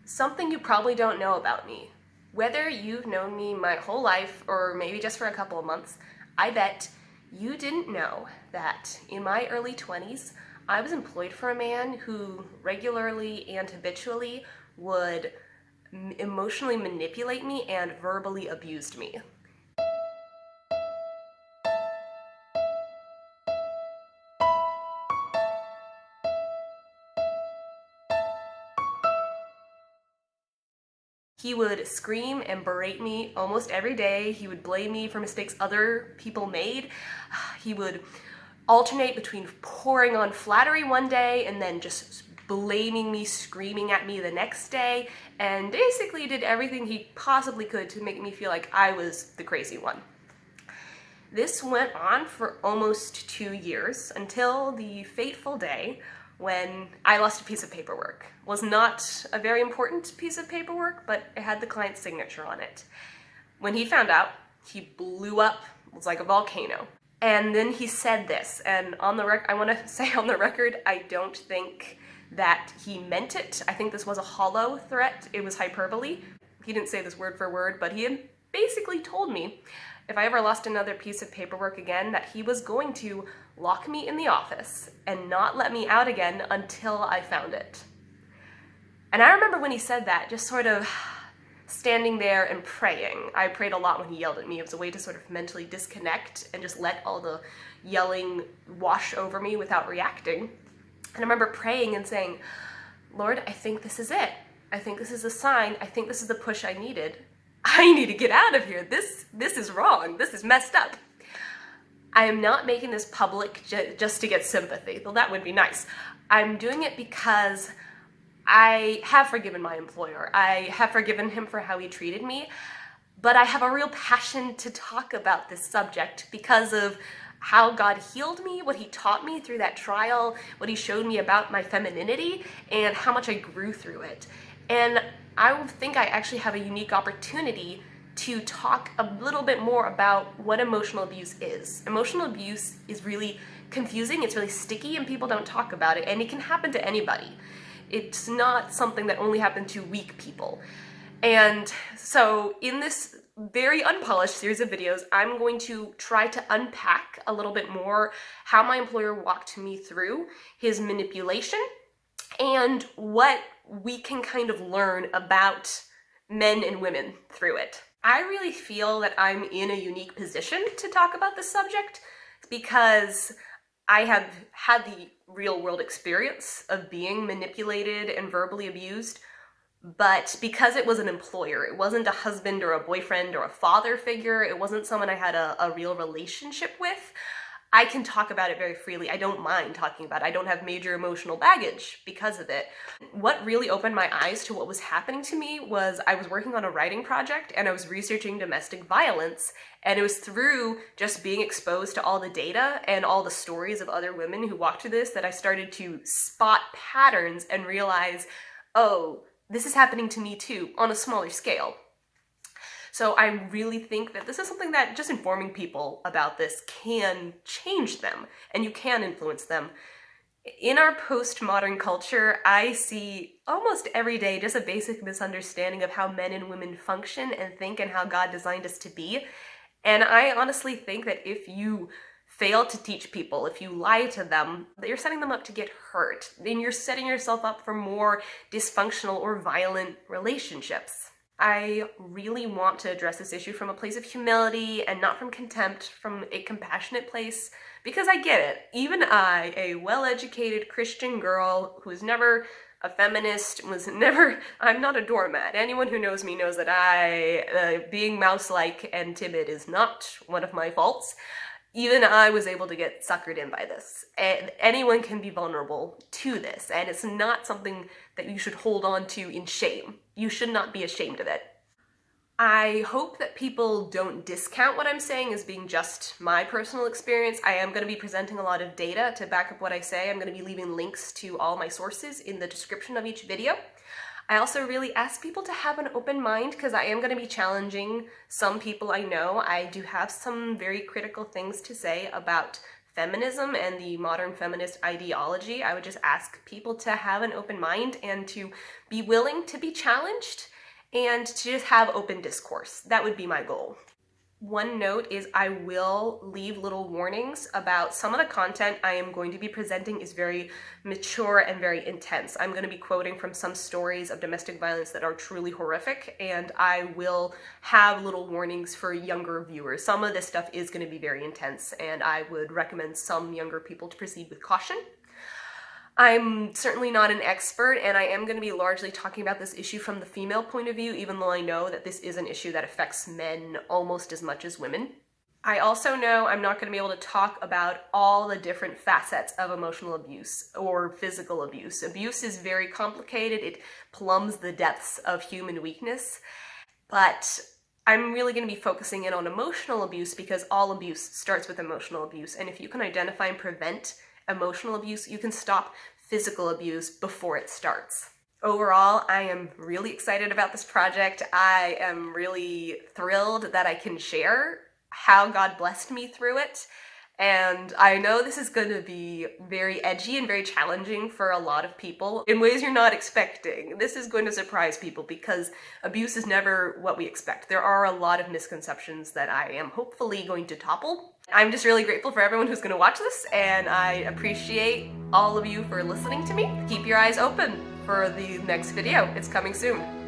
Something you probably don't know about me. Whether you've known me my whole life or maybe just for a couple of months, I bet you didn't know that in my early 20s, I was employed for a man who regularly and habitually would emotionally manipulate me and verbally abused me. He would scream and berate me almost every day. He would blame me for mistakes other people made. He would alternate between pouring on flattery one day and then just blaming me, screaming at me the next day, and basically did everything he possibly could to make me feel like I was the crazy one. This went on for almost 2 years until the fateful day when I lost a piece of paperwork. It was not a very important piece of paperwork, but it had the client's signature on it. When he found out, he blew up. It was like a volcano. And then he said this, and I want to say on the record, I don't think that he meant it. I think this was a hollow threat. It was hyperbole. He didn't say this word for word, but he had basically told me if I ever lost another piece of paperwork again, that he was going to lock me in the office and not let me out again until I found it. And I remember when he said that, just sort of standing there and praying. I prayed a lot when he yelled at me. It was a way to sort of mentally disconnect and just let all the yelling wash over me without reacting. And I remember praying and saying, Lord, I think this is it. I think this is a sign. I think this is the push I needed. I need to get out of here. This is wrong. This is messed up. I am not making this public just to get sympathy, though that would be nice. I'm doing it because I have forgiven my employer. I have forgiven him for how he treated me, but I have a real passion to talk about this subject because of how God healed me, what he taught me through that trial, what he showed me about my femininity, and how much I grew through it. And I think I actually have a unique opportunity to talk a little bit more about what emotional abuse is. Emotional abuse is really confusing, it's really sticky, and people don't talk about it, and it can happen to anybody. It's not something that only happens to weak people. And so in this very unpolished series of videos, I'm going to try to unpack a little bit more how my employer walked me through his manipulation and what we can kind of learn about men and women through it. I really feel that I'm in a unique position to talk about this subject because I have had the real world experience of being manipulated and verbally abused, but because it was an employer, it wasn't a husband or a boyfriend or a father figure, it wasn't someone I had a real relationship with, I can talk about it very freely. I don't mind talking about it. I don't have major emotional baggage because of it. What really opened my eyes to what was happening to me was I was working on a writing project and I was researching domestic violence, and it was through just being exposed to all the data and all the stories of other women who walked through this that I started to spot patterns and realize, oh, this is happening to me too, on a smaller scale. So I really think that this is something that just informing people about this can change them, and you can influence them. In our postmodern culture, I see almost every day just a basic misunderstanding of how men and women function and think and how God designed us to be. And I honestly think that if you fail to teach people, if you lie to them, that you're setting them up to get hurt. Then you're setting yourself up for more dysfunctional or violent relationships. I really want to address this issue from a place of humility and not from contempt, from a compassionate place, because I get it. Even I, a well-educated Christian girl who was never a feminist, I'm not a doormat. Anyone who knows me knows that being mouse-like and timid is not one of my faults. Even I was able to get suckered in by this. And anyone can be vulnerable to this, and it's not something that you should hold on to in shame. You should not be ashamed of it. I hope that people don't discount what I'm saying as being just my personal experience. I am going to be presenting a lot of data to back up what I say. I'm going to be leaving links to all my sources in the description of each video. I also really ask people to have an open mind because I am going to be challenging some people I know. I do have some very critical things to say about feminism and the modern feminist ideology. I would just ask people to have an open mind and to be willing to be challenged and to just have open discourse. That would be my goal. One note is I will leave little warnings about some of the content I am going to be presenting is very mature and very intense. I'm going to be quoting from some stories of domestic violence that are truly horrific, and I will have little warnings for younger viewers. Some of this stuff is going to be very intense, and I would recommend some younger people to proceed with caution. I'm certainly not an expert, and I am going to be largely talking about this issue from the female point of view, even though I know that this is an issue that affects men almost as much as women. I also know I'm not going to be able to talk about all the different facets of emotional abuse or physical abuse. Abuse is very complicated. It plumbs the depths of human weakness, but I'm really going to be focusing in on emotional abuse because all abuse starts with emotional abuse, and if you can identify and prevent emotional abuse, you can stop physical abuse before it starts. Overall, I am really excited about this project. I am really thrilled that I can share how God blessed me through it. And I know this is going to be very edgy and very challenging for a lot of people in ways you're not expecting. This is going to surprise people because abuse is never what we expect. There are a lot of misconceptions that I am hopefully going to topple. I'm just really grateful for everyone who's going to watch this, and I appreciate all of you for listening to me. Keep your eyes open for the next video. It's coming soon.